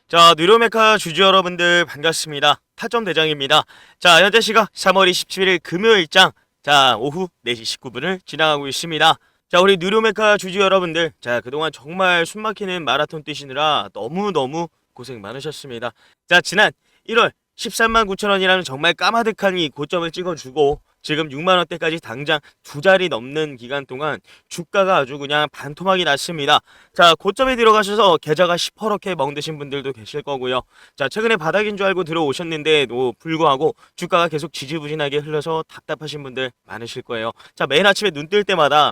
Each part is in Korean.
자, 뉴로메카 주주 여러분들 반갑습니다. 타점 대장입니다. 자, 현재 시각 3월 27일 금요일장, 자, 오후 4시 19분을 지나가고 있습니다. 자, 우리 뉴로메카 주주 여러분들, 자, 그동안 정말 숨막히는 마라톤 뛰시느라 너무너무 고생 많으셨습니다. 자, 지난 1월 13만 9천 원이라는 정말 까마득한 이 고점을 찍어주고 지금 6만 원대까지 당장 두 자리 넘는 기간 동안 주가가 아주 그냥 반토막이 났습니다. 자, 고점에 들어가셔서 계좌가 시퍼렇게 멍드신 분들도 계실 거고요. 자, 최근에 바닥인 줄 알고 들어오셨는데도 불구하고 주가가 계속 지지부진하게 흘러서 답답하신 분들 많으실 거예요. 자, 매일 아침에 눈 뜰 때마다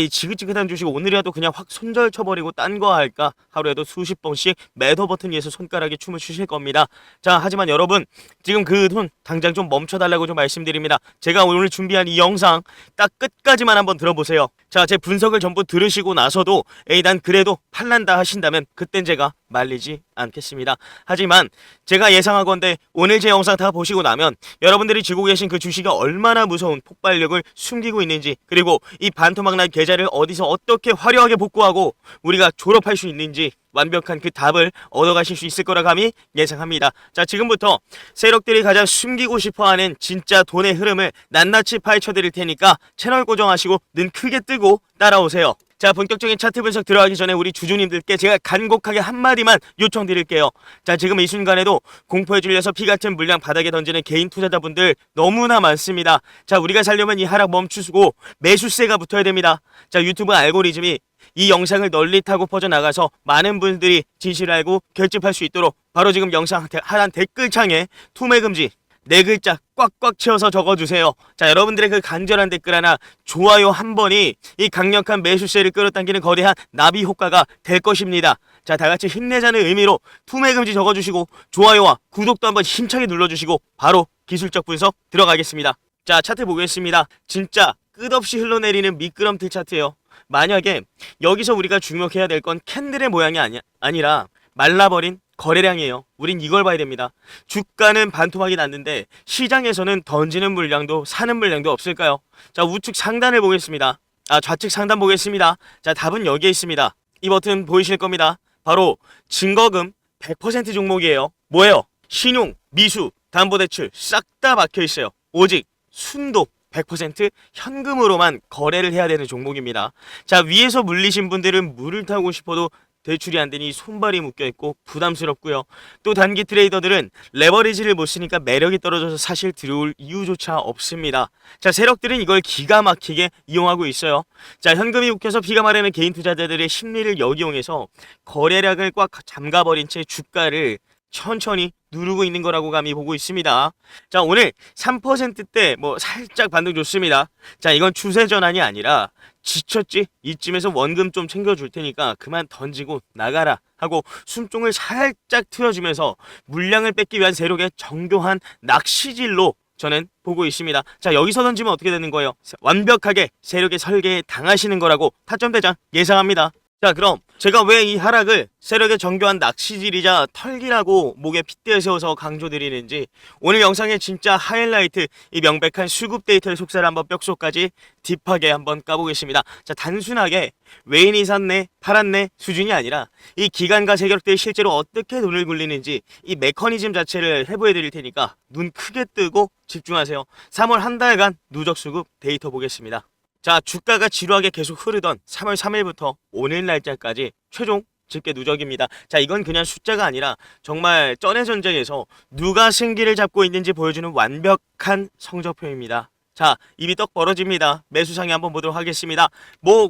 이 지긋지긋한 주식 오늘이라도 그냥 확 손절 쳐버리고 딴 거 할까 하루에도 수십 번씩 매도 버튼 위에서 손가락에 춤을 추실 겁니다. 자, 하지만 여러분 지금 그 돈 당장 좀 멈춰달라고 좀 말씀드립니다. 제가 오늘 준비한 이 영상 딱 끝까지만 한번 들어보세요. 자, 제 분석을 전부 들으시고 나서도 에이 난 그래도 팔란다 하신다면 그땐 제가 말리지 않겠습니다. 하지만 제가 예상하건대 오늘 제 영상 다 보시고 나면 여러분들이 쥐고 계신 그 주식이 얼마나 무서운 폭발력을 숨기고 있는지, 그리고 이 반토막난 계좌를 어디서 어떻게 화려하게 복구하고 우리가 졸업할 수 있는지 완벽한 그 답을 얻어가실 수 있을 거라 감히 예상합니다. 자, 지금부터 세력들이 가장 숨기고 싶어하는 진짜 돈의 흐름을 낱낱이 파헤쳐 드릴 테니까 채널 고정하시고 눈 크게 뜨고 따라오세요. 자, 본격적인 차트 분석 들어가기 전에 우리 주주님들께 제가 간곡하게 한마디만 요청드릴게요. 자, 지금 이 순간에도 공포에 질려서 피같은 물량 바닥에 던지는 개인 투자자분들 너무나 많습니다. 자, 우리가 살려면 이 하락 멈추고 매수세가 붙어야 됩니다. 자, 유튜브 알고리즘이 이 영상을 널리 타고 퍼져나가서 많은 분들이 진실을 알고 결집할 수 있도록 바로 지금 영상 하단 댓글창에 투매금지 4글자 꽉꽉 채워서 적어주세요. 자, 여러분들의 그 간절한 댓글 하나, 좋아요 한 번이 이 강력한 매수세를 끌어당기는 거대한 나비 효과가 될 것입니다. 자, 다같이 힘내자는 의미로 투매금지 적어주시고 좋아요와 구독도 한번 힘차게 눌러주시고 바로 기술적 분석 들어가겠습니다. 자, 차트 보겠습니다. 진짜 끝없이 흘러내리는 미끄럼틀 차트예요. 만약에 여기서 우리가 주목해야 될 건 캔들의 모양이 아니라 말라버린 거래량이에요. 우린 이걸 봐야 됩니다. 주가는 반토막이 났는데 시장에서는 던지는 물량도 사는 물량도 없을까요? 자, 우측 상단을 보겠습니다. 좌측 상단 보겠습니다. 자, 답은 여기에 있습니다. 이 버튼 보이실 겁니다. 바로 증거금 100% 종목이에요. 뭐예요? 신용, 미수, 담보대출 싹 다 막혀 있어요. 오직 순도 100% 현금으로만 거래를 해야 되는 종목입니다. 자, 위에서 물리신 분들은 물을 타고 싶어도 대출이 안 되니 손발이 묶여있고 부담스럽고요. 또 단기 트레이더들은 레버리지를 못 쓰니까 매력이 떨어져서 사실 들어올 이유조차 없습니다. 자, 세력들은 이걸 기가 막히게 이용하고 있어요. 자, 현금이 웃겨서 피가 마르는 개인 투자자들의 심리를 역이용해서 거래량을 꽉 잠가버린 채 주가를 천천히 누르고 있는 거라고 감히 보고 있습니다. 자, 오늘 3%대 살짝 반등 좋습니다. 자, 이건 추세 전환이 아니라 지쳤지? 이쯤에서 원금 좀 챙겨줄 테니까 그만 던지고 나가라 하고 숨통을 살짝 틀어주면서 물량을 뺏기 위한 세력의 정교한 낚시질로 저는 보고 있습니다. 자, 여기서 던지면 어떻게 되는 거예요? 완벽하게 세력의 설계에 당하시는 거라고 타점대장 예상합니다. 자, 그럼 제가 왜 이 하락을 세력의 정교한 낚시질이자 털기라고 목에 핏대어 세워서 강조드리는지 오늘 영상의 진짜 하이라이트, 이 명백한 수급 데이터의 속살을 한번 뼛속까지 딥하게 한번 까보겠습니다. 자, 단순하게 외인이 샀네 팔았네 수준이 아니라 이 기관과 세력들이 실제로 어떻게 돈을 굴리는지 이 메커니즘 자체를 해부해 드릴 테니까 눈 크게 뜨고 집중하세요. 3월 한 달간 누적 수급 데이터 보겠습니다. 자, 주가가 지루하게 계속 흐르던 3월 3일부터 오늘 날짜까지 최종 집계 누적입니다. 자, 이건 그냥 숫자가 아니라 정말 쩐의 전쟁에서 누가 승기를 잡고 있는지 보여주는 완벽한 성적표입니다. 자, 입이 떡 벌어집니다. 매수상에 한번 보도록 하겠습니다.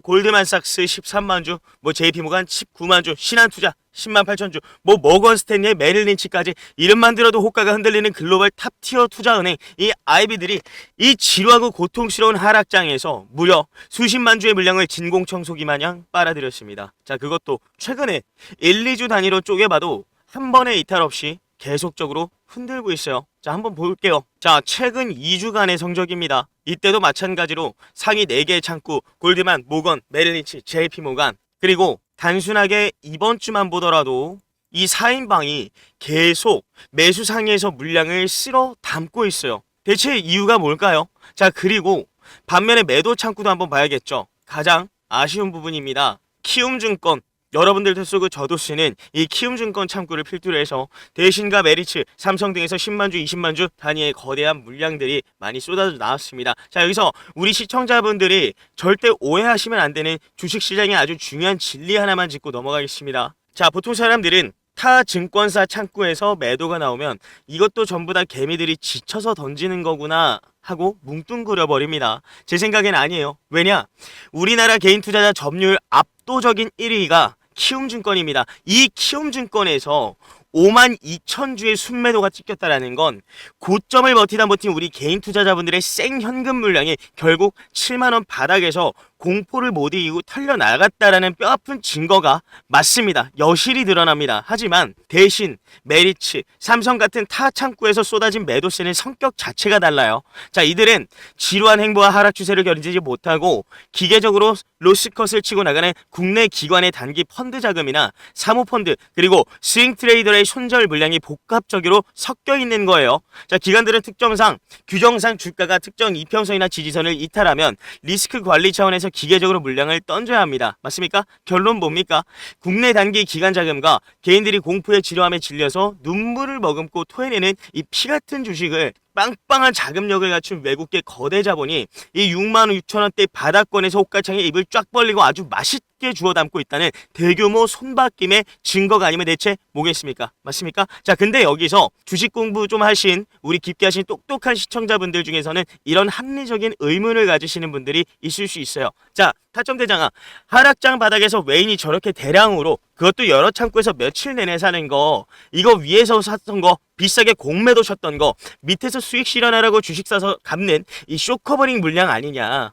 골드만삭스 13만주, JP모간 19만주, 신한투자 10만 8천주, 머건스탠리의 메릴린치까지 이름만 들어도 호가가 흔들리는 글로벌 탑티어 투자은행 이 IB들이 이 지루하고 고통스러운 하락장에서 무려 수십만 주의 물량을 진공청소기 마냥 빨아들였습니다. 자, 그것도 최근에 1, 2주 단위로 쪼개봐도 한 번의 이탈 없이 계속적으로 흔들고 있어요. 자, 한번 볼게요. 자, 최근 2주간의 성적입니다. 이때도 마찬가지로 상위 4개의 창구 골드만, 모건, 메릴린치, JP모간, 그리고 단순하게 이번 주만 보더라도 이 4인방이 계속 매수 상위에서 물량을 쓸어 담고 있어요. 대체 이유가 뭘까요? 자, 그리고 반면에 매도 창구도 한번 봐야겠죠. 가장 아쉬운 부분입니다. 키움증권 여러분들도 쓰고 저도 쓰는 이 키움증권 창구를 필두로 해서 대신과 메리츠, 삼성 등에서 10만 주, 20만 주 단위의 거대한 물량들이 많이 쏟아져 나왔습니다. 자, 여기서 우리 시청자분들이 절대 오해하시면 안 되는 주식시장의 아주 중요한 진리 하나만 짚고 넘어가겠습니다. 자, 보통 사람들은 타 증권사 창구에서 매도가 나오면 이것도 전부 다 개미들이 지쳐서 던지는 거구나 하고 뭉뚱그려 버립니다. 제 생각엔 아니에요. 왜냐? 우리나라 개인 투자자 점유율 압도적인 1위가 키움증권입니다. 이 키움증권에서 5만 2천 주의 순매도가 찍혔다라는 건 고점을 버티다 버틴 우리 개인 투자자분들의 생현금 물량이 결국 7만 원 바닥에서 공포를 못 이기고 털려 나갔다라는 뼈아픈 증거가 맞습니다. 여실히 드러납니다. 하지만 대신 메리츠, 삼성 같은 타 창구에서 쏟아진 매도세는 성격 자체가 달라요. 자, 이들은 지루한 행보와 하락 추세를 견디지 못하고 기계적으로 로스컷을 치고 나가는 국내 기관의 단기 펀드 자금이나 사모펀드 그리고 스윙 트레이더의 손절 물량이 복합적으로 섞여 있는 거예요. 자, 기관들은 특정상 규정상 주가가 특정 이평선이나 지지선을 이탈하면 리스크 관리 차원에서 기계적으로 물량을 던져야 합니다. 맞습니까? 결론 뭡니까? 국내 단기 기관 자금과 개인들이 공포의 지루함에 질려서 눈물을 머금고 토해내는 이 피같은 주식을 빵빵한 자금력을 갖춘 외국계 거대 자본이 이 6만 6천 원대 바닥권에서 호가창에 입을 쫙 벌리고 아주 맛있게 주워 담고 있다는 대규모 손바뀜의 증거가 아니면 대체 뭐겠습니까? 맞습니까? 자, 근데 여기서 주식 공부 좀 하신 우리 깊게 하신 똑똑한 시청자분들 중에서는 이런 합리적인 의문을 가지시는 분들이 있을 수 있어요. 자, 타점 대장아, 하락장 바닥에서 외인이 저렇게 대량으로 그것도 여러 창구에서 며칠 내내 사는 거, 이거 위에서 샀던 거, 비싸게 공매도 셨던 거, 밑에서 수익 실현하라고 주식 사서 갚는 이 숏커버링 물량 아니냐?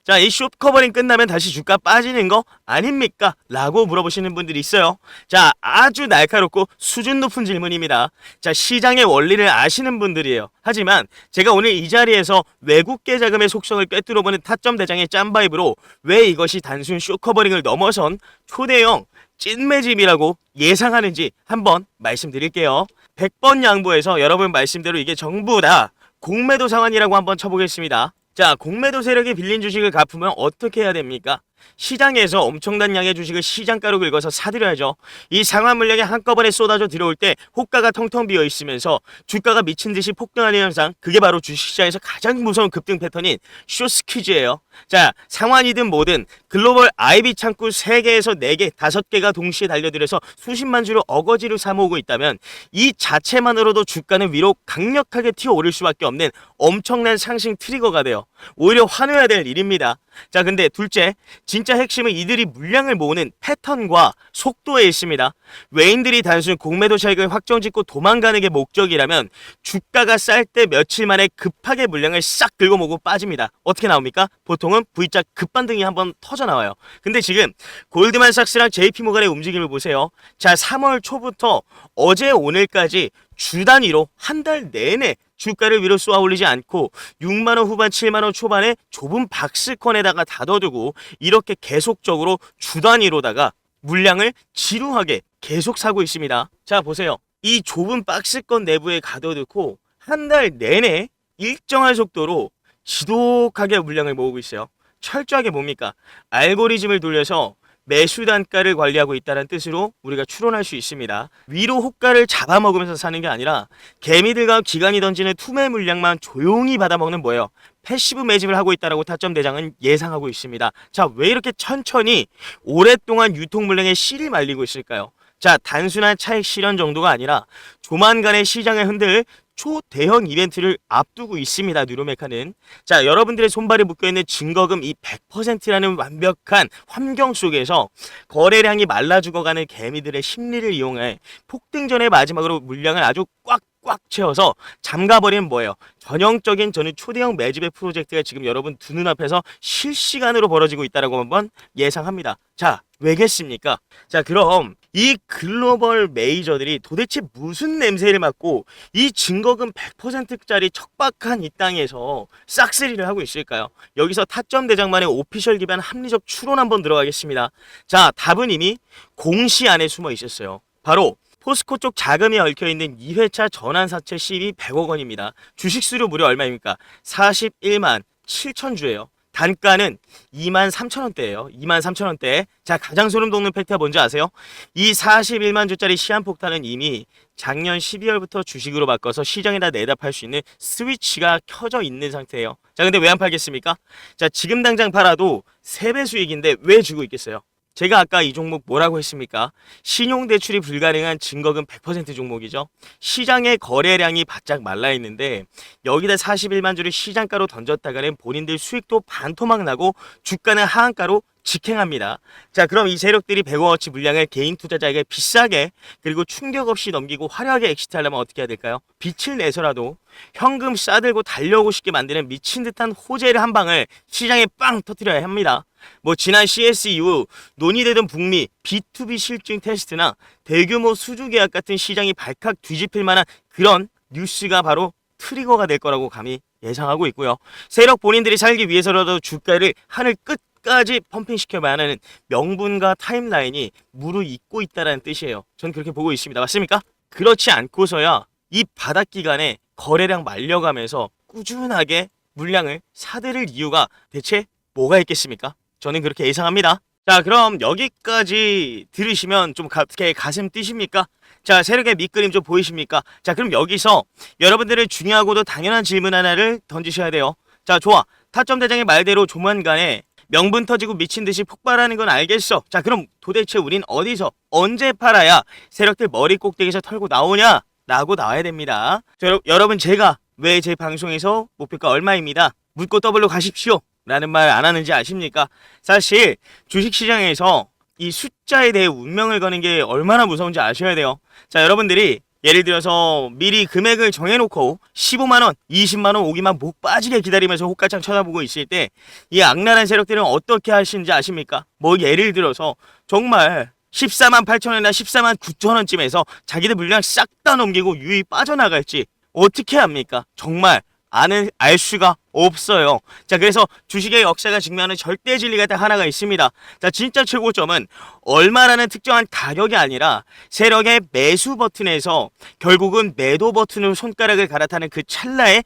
자, 이 숏커버링 끝나면 다시 주가 빠지는 거 아닙니까? 라고 물어보시는 분들이 있어요. 자, 아주 날카롭고 수준 높은 질문입니다. 자, 시장의 원리를 아시는 분들이에요. 하지만 제가 오늘 이 자리에서 외국계 자금의 속성을 꿰뚫어보는 타점 대장의 짬바입으로 왜 이것이 단순 숏커버링을 넘어선 초대형 찐매집이라고 예상하는지 한번 말씀드릴게요. 100번 양보해서 여러분 말씀대로 이게 전부 다 공매도 상환이라고 한번 쳐보겠습니다. 자, 공매도 세력이 빌린 주식을 갚으면 어떻게 해야 됩니까? 시장에서 엄청난 양의 주식을 시장가로 긁어서 사들여야죠. 이 상환 물량이 한꺼번에 쏟아져 들어올 때 호가가 텅텅 비어 있으면서 주가가 미친 듯이 폭등하는 현상, 그게 바로 주식시장에서 가장 무서운 급등 패턴인 숏스퀴즈예요. 자, 상환이든 뭐든 글로벌 IB 창구 3개에서 4개, 5개가 동시에 달려들어서 수십만 주를 어거지로 사모으고 있다면 이 자체만으로도 주가는 위로 강력하게 튀어오를 수밖에 없는 엄청난 상승 트리거가 돼요. 오히려 환호해야 될 일입니다. 자, 근데 둘째, 진짜 핵심은 이들이 물량을 모으는 패턴과 속도에 있습니다. 외인들이 단순 공매도 차익을 확정짓고 도망가는 게 목적이라면 주가가 쌀 때 며칠 만에 급하게 물량을 싹 긁어 모으고 빠집니다. 어떻게 나옵니까? 보통은 V자 급반등이 한번 터져 나와요. 근데 지금 골드만삭스랑 JP모간의 움직임을 보세요. 자, 3월 초부터 어제 오늘까지 주 단위로 한 달 내내 주가를 위로 쏘아 올리지 않고 6만원 후반 7만원 초반에 좁은 박스권에다가 다뤄두고 이렇게 계속적으로 주 단위로다가 물량을 지루하게 계속 사고 있습니다. 자, 보세요. 이 좁은 박스권 내부에 가둬두고 한 달 내내 일정한 속도로 지독하게 물량을 모으고 있어요. 철저하게 뭡니까? 알고리즘을 돌려서 매수 단가를 관리하고 있다는 뜻으로 우리가 추론할 수 있습니다. 위로 호가를 잡아먹으면서 사는 게 아니라 개미들과 기관이 던지는 투매 물량만 조용히 받아먹는 뭐예요? 패시브 매집을 하고 있다라고 타점 대장은 예상하고 있습니다. 자, 왜 이렇게 천천히 오랫동안 유통 물량의 씨를 말리고 있을까요? 자, 단순한 차익 실현 정도가 아니라 조만간의 시장을 흔들 초대형 이벤트를 앞두고 있습니다. 뉴로메카는. 자, 여러분들의 손발이 묶여있는 증거금 이 100%라는 완벽한 환경 속에서 거래량이 말라 죽어가는 개미들의 심리를 이용해 폭등전의 마지막으로 물량을 아주 꽉 채워서 잠가버리는 뭐예요? 전형적인 저는 초대형 매집의 프로젝트가 지금 여러분 두 눈앞에서 실시간으로 벌어지고 있다고 한번 예상합니다. 자, 왜겠습니까? 자, 그럼 이 글로벌 메이저들이 도대체 무슨 냄새를 맡고 이 증거금 100%짜리 척박한 이 땅에서 싹쓸이를 하고 있을까요? 여기서 타점 대장만의 오피셜 기반 합리적 추론 한번 들어가겠습니다. 자, 답은 이미 공시 안에 숨어 있었어요. 바로 포스코 쪽 자금이 얽혀있는 2회차 전환사채 시입이 100억 원입니다. 주식수료 무려 얼마입니까? 41만 7천 주예요. 단가는 23,000원대예요. 23,000원대. 자, 가장 소름 돋는 팩트가 뭔지 아세요? 이 41만 주짜리 시한폭탄은 이미 작년 12월부터 주식으로 바꿔서 시장에다 내다 팔 수 있는 스위치가 켜져 있는 상태예요. 자, 근데 왜 안 팔겠습니까? 자, 지금 당장 팔아도 3배 수익인데 왜 주고 있겠어요? 제가 아까 이 종목 뭐라고 했습니까? 신용대출이 불가능한 증거금 100% 종목이죠. 시장의 거래량이 바짝 말라있는데 여기다 41만 주를 시장가로 던졌다가는 본인들 수익도 반토막 나고 주가는 하한가로 직행합니다. 자, 그럼 이 세력들이 100억어치 물량을 개인 투자자에게 비싸게 그리고 충격 없이 넘기고 화려하게 엑시트하려면 어떻게 해야 될까요? 빛을 내서라도 현금 싸들고 달려오고 싶게 만드는 미친 듯한 호재를 한 방을 시장에 빵 터뜨려야 합니다. 뭐 지난 CS 이후 논의되던 북미 B2B 실증 테스트나 대규모 수주 계약 같은 시장이 발칵 뒤집힐 만한 그런 뉴스가 바로 트리거가 될 거라고 감히 예상하고 있고요. 세력 본인들이 살기 위해서라도 주가를 하늘 끝까지 펌핑시켜봐야 하는 명분과 타임라인이 무르익고 있다는 뜻이에요. 전 그렇게 보고 있습니다. 맞습니까? 그렇지 않고서야 이 바닥 기간에 거래량 말려가면서 꾸준하게 물량을 사들일 이유가 대체 뭐가 있겠습니까? 저는 그렇게 예상합니다. 자, 그럼 여기까지 들으시면 좀 가슴 뛰십니까? 자, 세력의 밑그림 좀 보이십니까? 자, 그럼 여기서 여러분들의 중요하고도 당연한 질문 하나를 던지셔야 돼요. 자, 좋아. 타점 대장의 말대로 조만간에 명분 터지고 미친 듯이 폭발하는 건 알겠어. 자, 그럼 도대체 우린 어디서 언제 팔아야 세력들 머리 꼭대기에서 털고 나오냐? 라고 나와야 됩니다. 자, 여러분 제가 왜 제 방송에서 목표가 얼마입니다. 묻고 더블로 가십시오. 라는 말 안 하는지 아십니까? 사실 주식시장에서 이 숫자에 대해 운명을 거는 게 얼마나 무서운지 아셔야 돼요. 자, 여러분들이 예를 들어서 미리 금액을 정해놓고 15만원, 20만원 오기만 목 빠지게 기다리면서 호가창 쳐다보고 있을 때 이 악랄한 세력들은 어떻게 하시는지 아십니까? 뭐 예를 들어서 정말 14만 8천원이나 14만 9천원쯤에서 자기들 물량 싹 다 넘기고 유입 빠져나갈지 어떻게 합니까? 정말 알 수가 없어요. 자, 그래서 주식의 역사가 증명하는 절대 진리가 딱 하나가 있습니다. 자, 진짜 최고점은 얼마라는 특정한 가격이 아니라 세력의 매수 버튼에서 결국은 매도 버튼으로 손가락을 갈아타는 그 찰나의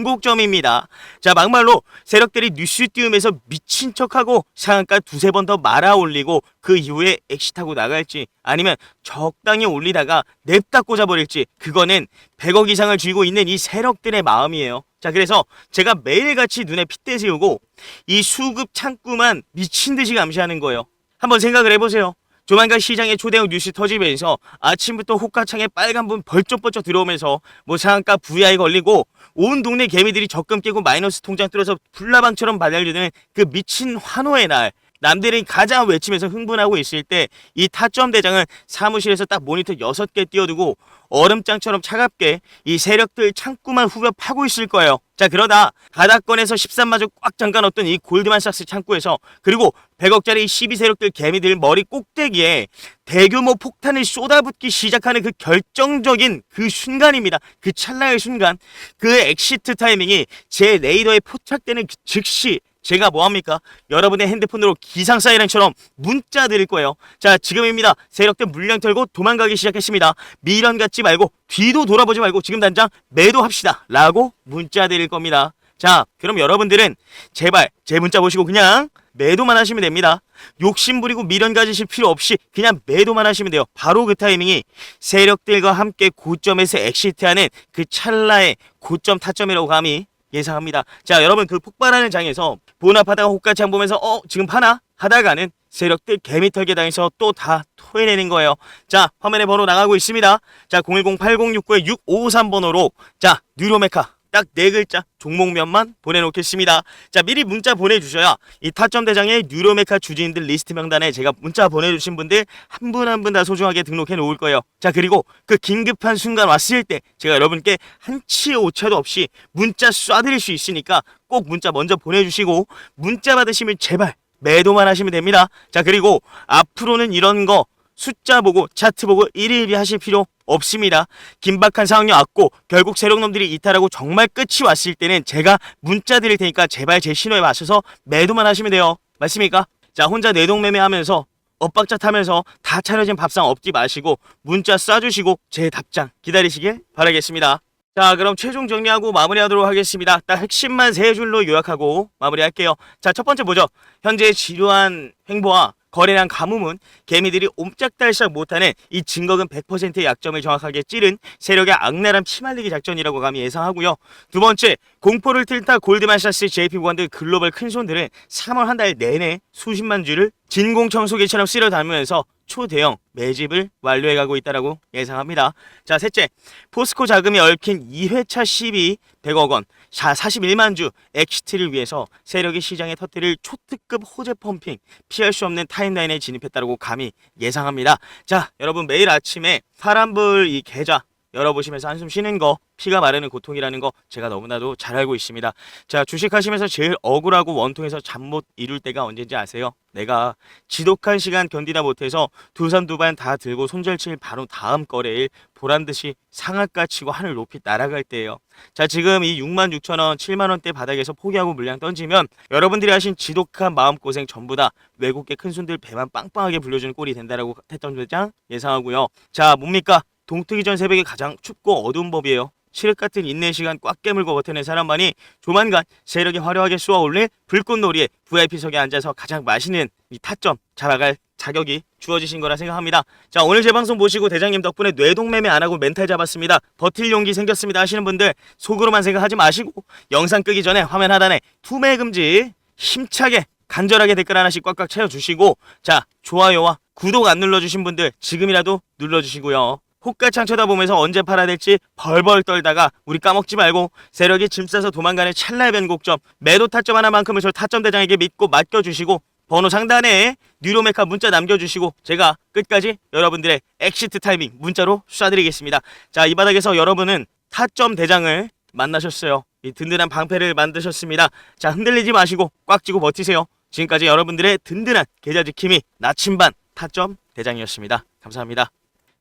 변곡점입니다. 자, 막말로 세력들이 뉴스 띄우면서 미친 척하고 상한가 두세 번 더 말아 올리고 그 이후에 엑시트하고 나갈지 아니면 적당히 올리다가 냅다 꽂아버릴지 그거는 100억 이상을 쥐고 있는 이 세력들의 마음이에요. 자, 그래서 제가 매일같이 눈에 핏대 세우고 이 수급 창구만 미친듯이 감시하는 거예요. 한번 생각을 해보세요. 조만간 시장에 초대형 뉴스 터지면서 아침부터 호가창에 빨간불 벌쩍벌쩍 들어오면서 뭐 상한가 VI 걸리고 온 동네 개미들이 적금 깨고 마이너스 통장 뚫어서 불나방처럼 발달되는 그 미친 환호의 날, 남들이 가장 외치면서 흥분하고 있을 때 이 타점 대장은 사무실에서 딱 모니터 6개 띄워두고 얼음장처럼 차갑게 이 세력들 창구만 후벼 파고 있을 거예요. 자, 그러다 바닥권에서 13마주 꽉 잠가놓던 이 골드만삭스 창구에서 그리고 100억짜리 12세력들 개미들 머리 꼭대기에 대규모 폭탄을 쏟아붓기 시작하는 그 결정적인 그 순간입니다. 그 찰나의 순간, 그 엑시트 타이밍이 제 레이더에 포착되는 그 즉시 제가 뭐합니까? 여러분의 핸드폰으로 기상 사이렌처럼 문자 드릴 거예요. 자, 지금입니다. 세력들 물량 털고 도망가기 시작했습니다. 미련 갖지 말고 뒤도 돌아보지 말고 지금 당장 매도합시다 라고 문자 드릴 겁니다. 자, 그럼 여러분들은 제발 제 문자 보시고 그냥 매도만 하시면 됩니다. 욕심 부리고 미련 가지실 필요 없이 그냥 매도만 하시면 돼요. 바로 그 타이밍이 세력들과 함께 고점에서 엑시트하는 그 찰나의 고점 타점이라고 감히 예상합니다. 자, 여러분 그 폭발하는 장에서 본업하다가 호가창 보면서 지금 파나? 하다가는 세력들 개미털게 당해서 또 다 토해내는 거예요. 자, 화면에 번호 나가고 있습니다. 자, 010-8069-6553번호로 자, 뉴로메카 딱 4글자 종목명만 보내놓겠습니다. 자, 미리 문자 보내주셔야 이 타점 대장의 뉴로메카 주주님들 리스트 명단에 제가 문자 보내주신 분들 한 분 한 분 다 소중하게 등록해 놓을 거예요. 자, 그리고 그 긴급한 순간 왔을 때 제가 여러분께 한치의 오차도 없이 문자 쏴드릴 수 있으니까 꼭 문자 먼저 보내주시고 문자 받으시면 제발 매도만 하시면 됩니다. 자, 그리고 앞으로는 이런 거 숫자 보고 차트 보고 일일이 하실 필요 없습니다. 긴박한 상황이 왔고 결국 세력놈들이 이탈하고 정말 끝이 왔을 때는 제가 문자 드릴 테니까 제발 제 신호에 맞춰서 매도만 하시면 돼요. 맞습니까? 자, 혼자 내동매매하면서 엇박자 타면서 다 차려진 밥상 엎지 마시고 문자 쏴주시고 제 답장 기다리시길 바라겠습니다. 자, 그럼 최종 정리하고 마무리하도록 하겠습니다. 딱 핵심만 세 줄로 요약하고 마무리할게요. 자, 첫 번째 뭐죠? 현재 지루한 횡보와 거래량 가뭄은 개미들이 옴짝달싹 못하는 이 증거근 100%의 약점을 정확하게 찌른 세력의 악랄한 피말리기 작전이라고 감히 예상하고요. 두 번째, 공포를 til다 골드만삭스, JP모건 등 글로벌 큰손들은 3월 한 달 내내 수십만 주를 진공청소기처럼 쓸어 담으면서 초대형 매집을 완료해가고 있다라고 예상합니다. 자, 셋째, 포스코 자금이 얽힌 2회차 시비 100억 원, 41만 주 엑시트를 위해서 세력이 시장에 터뜨릴 초특급 호재 펌핑, 피할 수 없는 타임라인에 진입했다고 감히 예상합니다. 자, 여러분 매일 아침에 파란불 이 계좌 열어보시면서 한숨 쉬는 거, 피가 마르는 고통이라는 거 제가 너무나도 잘 알고 있습니다. 자, 주식하시면서 제일 억울하고 원통해서 잠 못 이룰 때가 언제인지 아세요? 내가 지독한 시간 견디다 못해서 두 손 두 반 다 들고 손절칠 바로 다음 거래일 보란듯이 상한가 치고 하늘 높이 날아갈 때예요. 자, 지금 이 66,000원, 7만원대 바닥에서 포기하고 물량 던지면 여러분들이 하신 지독한 마음고생 전부 다 외국계 큰손들 배만 빵빵하게 불려주는 꼴이 된다라고 태점 대장 예상하고요. 자, 뭡니까? 동트기 전 새벽에 가장 춥고 어두운 법이에요. 칠흑 같은 인내 시간 꽉 깨물고 버텨낸 사람만이 조만간 세력이 화려하게 쏘아올릴 불꽃놀이에 VIP석에 앉아서 가장 맛있는 이 타점 잡아갈 자격이 주어지신 거라 생각합니다. 자, 오늘 제 방송 보시고 대장님 덕분에 뇌동매매 안 하고 멘탈 잡았습니다. 버틸 용기 생겼습니다 하시는 분들 속으로만 생각하지 마시고 영상 끄기 전에 화면 하단에 투매 금지 힘차게 간절하게 댓글 하나씩 꽉꽉 채워주시고, 자, 좋아요와 구독 안 눌러주신 분들 지금이라도 눌러주시고요. 호가창 쳐다보면서 언제 팔아야 될지 벌벌 떨다가 우리 까먹지 말고 세력이 짐 싸서 도망가는 찰나의 변곡점 매도 타점 하나만큼은 저 타점 대장에게 믿고 맡겨주시고 번호 상단에 뉴로메카 문자 남겨주시고 제가 끝까지 여러분들의 엑시트 타이밍 문자로 쏴드리겠습니다. 자, 이 바닥에서 여러분은 타점 대장을 만나셨어요. 이 든든한 방패를 만드셨습니다. 자, 흔들리지 마시고 꽉 쥐고 버티세요. 지금까지 여러분들의 든든한 계좌 지킴이 나침반 타점 대장이었습니다. 감사합니다.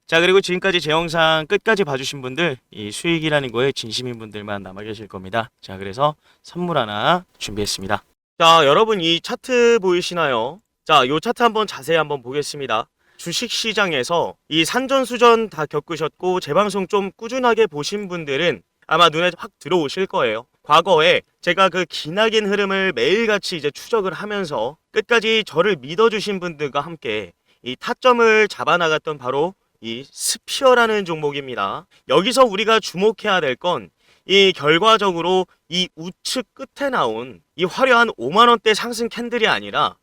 자, 그리고 지금까지 제 영상 끝까지 봐주신 분들 이 수익이라는 거에 진심인 분들만 남아 계실 겁니다. 자, 그래서 선물 하나 준비했습니다. 자, 여러분 이 차트 보이시나요? 자, 요 차트 한번 자세히 한번 보겠습니다. 주식시장에서 이 산전수전 다 겪으셨고 제 방송 좀 꾸준하게 보신 분들은 아마 눈에 확 들어오실 거예요. 과거에 제가 그 기나긴 흐름을 매일같이 이제 추적을 하면서 끝까지 저를 믿어주신 분들과 함께 이 타점을 잡아나갔던 바로 이 스피어라는 종목입니다. 여기서 우리가 주목해야 될 건 이 결과적으로 이 우측 끝에 나온 이 화려한 5만원대 상승 캔들이 아니라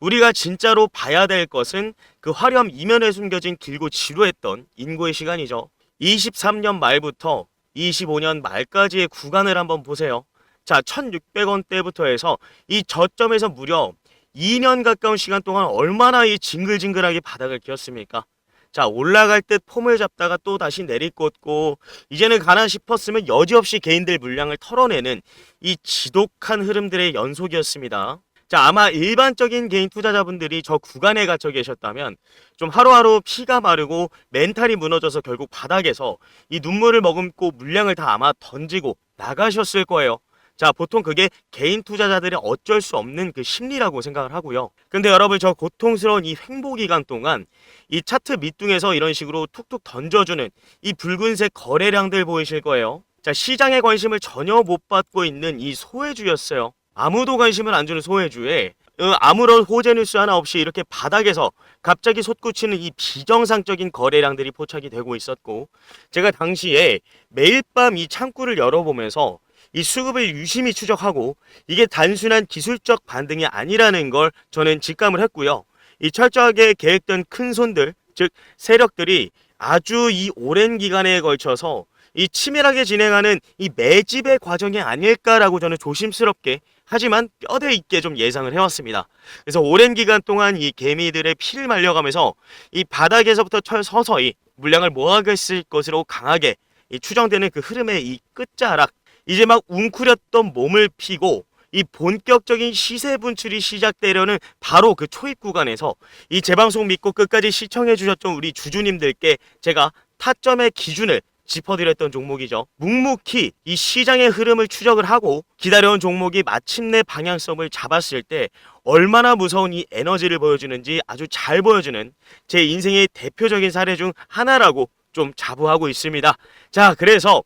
우리가 진짜로 봐야 될 것은 그 화려한 이면에 숨겨진 길고 지루했던 인고의 시간이죠. 23년 말부터 25년 말까지의 구간을 한번 보세요. 자, 1600원대부터 해서 이 저점에서 무려 2년 가까운 시간 동안 얼마나 이 징글징글하게 바닥을 기었습니까? 자, 올라갈 듯 폼을 잡다가 또 다시 내리꽂고 이제는 가나 싶었으면 여지없이 개인들 물량을 털어내는 이 지독한 흐름들의 연속이었습니다. 자, 아마 일반적인 개인 투자자분들이 저 구간에 갇혀 계셨다면 좀 하루하루 피가 마르고 멘탈이 무너져서 결국 바닥에서 이 눈물을 머금고 물량을 다 아마 던지고 나가셨을 거예요. 자, 보통 그게 개인 투자자들의 어쩔 수 없는 그 심리라고 생각을 하고요. 근데 여러분 저 고통스러운 이 횡보 기간 동안 이 차트 밑둥에서 이런 식으로 툭툭 던져주는 이 붉은색 거래량들 보이실 거예요. 자, 시장의 관심을 전혀 못 받고 있는 이 소외주였어요. 아무도 관심을 안 주는 소외주에 아무런 호재 뉴스 하나 없이 이렇게 바닥에서 갑자기 솟구치는 이 비정상적인 거래량들이 포착이 되고 있었고, 제가 당시에 매일 밤 이 창구를 열어보면서 이 수급을 유심히 추적하고 이게 단순한 기술적 반등이 아니라는 걸 저는 직감을 했고요. 이 철저하게 계획된 큰 손들, 즉 세력들이 아주 이 오랜 기간에 걸쳐서 이 치밀하게 진행하는 이 매집의 과정이 아닐까라고 저는 조심스럽게 하지만 뼈대 있게 좀 예상을 해왔습니다. 그래서 오랜 기간 동안 이 개미들의 피를 말려가면서 이 바닥에서부터 서서히 물량을 모아갔을 것으로 강하게 이 추정되는 그 흐름의 이 끝자락, 이제 막 웅크렸던 몸을 피고 이 본격적인 시세 분출이 시작되려는 바로 그 초입 구간에서 이 재방송 믿고 끝까지 시청해 주셨던 우리 주주님들께 제가 타점의 기준을 짚어드렸던 종목이죠. 묵묵히 이 시장의 흐름을 추적을 하고 기다려온 종목이 마침내 방향성을 잡았을 때 얼마나 무서운 이 에너지를 보여주는지 아주 잘 보여주는 제 인생의 대표적인 사례 중 하나라고 좀 자부하고 있습니다. 자, 그래서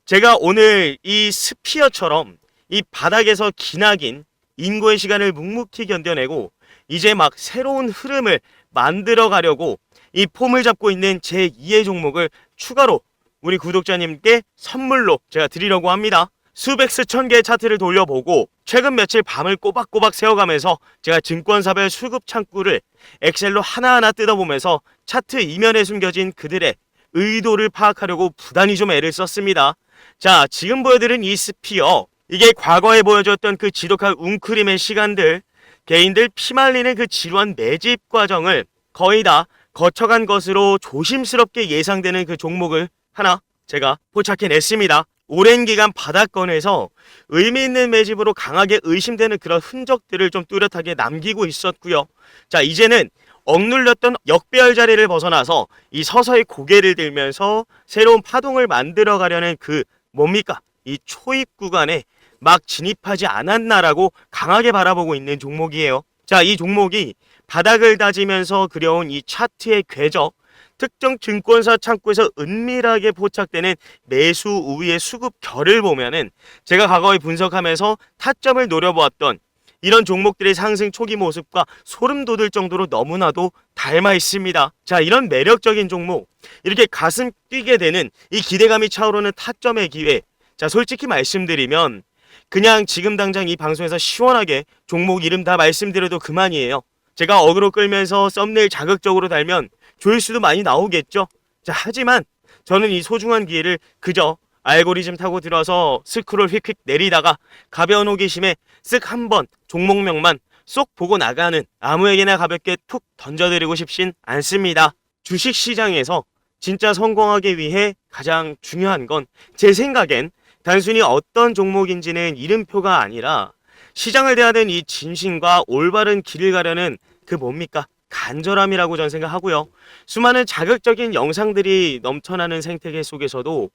제가 오늘 이 스피어처럼 이 바닥에서 기나긴 인고의 시간을 묵묵히 견뎌내고 이제 막 새로운 흐름을 만들어 가려고 이 폼을 잡고 있는 제2의 종목을 추가로 우리 구독자님께 선물로 제가 드리려고 합니다. 수백 수천 개의 차트를 돌려보고 최근 며칠 밤을 꼬박꼬박 새워가면서 제가 증권사별 수급 창구를 엑셀로 하나하나 뜯어보면서 차트 이면에 숨겨진 그들의 의도를 파악하려고 부단히 좀 애를 썼습니다. 자, 지금 보여드린 이 스피어, 이게 과거에 보여줬던 그 지독한 웅크림의 시간들, 개인들 피말리는 그 지루한 매집 과정을 거의 다 거쳐간 것으로 조심스럽게 예상되는 그 종목을 하나 제가 포착해냈습니다. 오랜 기간 바닥권에서 의미 있는 매집으로 강하게 의심되는 그런 흔적들을 좀 뚜렷하게 남기고 있었고요. 자, 이제는 억눌렸던 역배열 자리를 벗어나서 이 서서히 고개를 들면서 새로운 파동을 만들어 가려는 그 뭡니까? 이 초입 구간에 막 진입하지 않았나라고 강하게 바라보고 있는 종목이에요. 자, 이 종목이 바닥을 다지면서 그려온 이 차트의 궤적, 특정 증권사 창구에서 은밀하게 포착되는 매수 우위의 수급 결을 보면은 제가 과거에 분석하면서 타점을 노려보았던 이런 종목들의 상승 초기 모습과 소름 돋을 정도로 너무나도 닮아 있습니다. 자, 이런 매력적인 종목, 이렇게 가슴 뛰게 되는 이 기대감이 차오르는 타점의 기회. 자, 솔직히 말씀드리면 그냥 지금 당장 이 방송에서 시원하게 종목 이름 다 말씀드려도 그만이에요. 제가 어그로 끌면서 썸네일 자극적으로 달면 조회수도 많이 나오겠죠. 자, 하지만 저는 이 소중한 기회를 그저 알고리즘 타고 들어서 스크롤 휙휙 내리다가 가벼운 호기심에 쓱 한번 종목명만 쏙 보고 나가는 아무에게나 가볍게 툭 던져드리고 싶진 않습니다. 주식시장에서 진짜 성공하기 위해 가장 중요한 건 제 생각엔 단순히 어떤 종목인지는 이름표가 아니라 시장을 대하는 이 진심과 올바른 길을 가려는 그 뭡니까? 간절함이라고 저는 생각하고요. 수많은 자극적인 영상들이 넘쳐나는 생태계 속에서도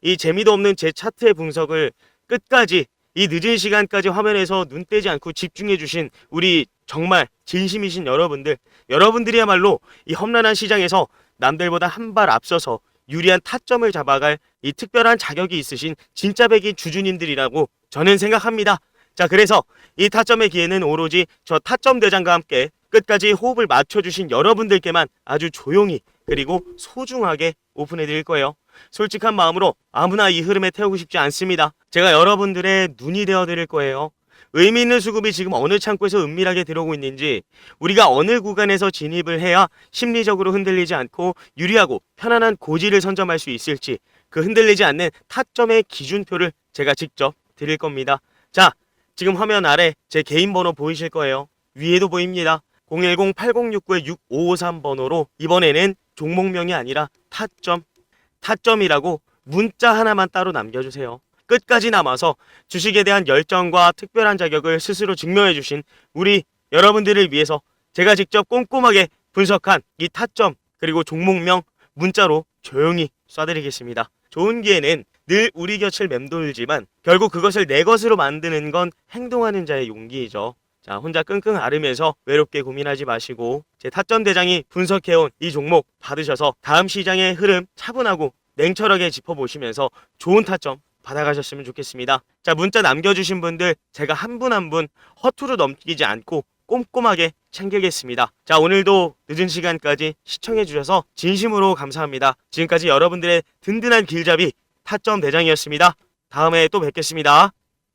이 재미도 없는 제 차트의 분석을 끝까지 이 늦은 시간까지 화면에서 눈 떼지 않고 집중해 주신 우리 정말 진심이신 여러분들이야말로 이 험난한 시장에서 남들보다 한 발 앞서서 유리한 타점을 잡아갈 이 특별한 자격이 있으신 진짜 백이 주주님들이라고 저는 생각합니다. 자, 그래서 이 타점의 기회는 오로지 저 타점 대장과 함께 끝까지 호흡을 맞춰주신 여러분들께만 아주 조용히 그리고 소중하게 오픈해 드릴 거예요. 솔직한 마음으로 아무나 이 흐름에 태우고 싶지 않습니다. 제가 여러분들의 눈이 되어 드릴 거예요. 의미 있는 수급이 지금 어느 창구에서 은밀하게 들어오고 있는지, 우리가 어느 구간에서 진입을 해야 심리적으로 흔들리지 않고 유리하고 편안한 고지를 선점할 수 있을지, 그 흔들리지 않는 타점의 기준표를 제가 직접 드릴 겁니다. 자, 지금 화면 아래 제 개인 번호 보이실 거예요. 위에도 보입니다. 010-8069-6553번호로 이번에는 종목명이 아니라 타점이라고 문자 하나만 따로 남겨주세요. 끝까지 남아서 주식에 대한 열정과 특별한 자격을 스스로 증명해주신 우리 여러분들을 위해서 제가 직접 꼼꼼하게 분석한 이 타점 그리고 종목명 문자로 조용히 쏴드리겠습니다. 좋은 기회는 늘 우리 곁을 맴돌지만 결국 그것을 내 것으로 만드는 건 행동하는 자의 용기이죠. 자, 혼자 끙끙 앓으면서 외롭게 고민하지 마시고 제 타점 대장이 분석해온 이 종목 받으셔서 다음 시장의 흐름 차분하고 냉철하게 짚어보시면서 좋은 타점 받아가셨으면 좋겠습니다. 자, 문자 남겨주신 분들 제가 한 분 한 분 허투루 넘기지 않고 꼼꼼하게 챙기겠습니다. 자, 오늘도 늦은 시간까지 시청해주셔서 진심으로 감사합니다. 지금까지 여러분들의 든든한 길잡이 타점 대장이었습니다. 다음에 또 뵙겠습니다.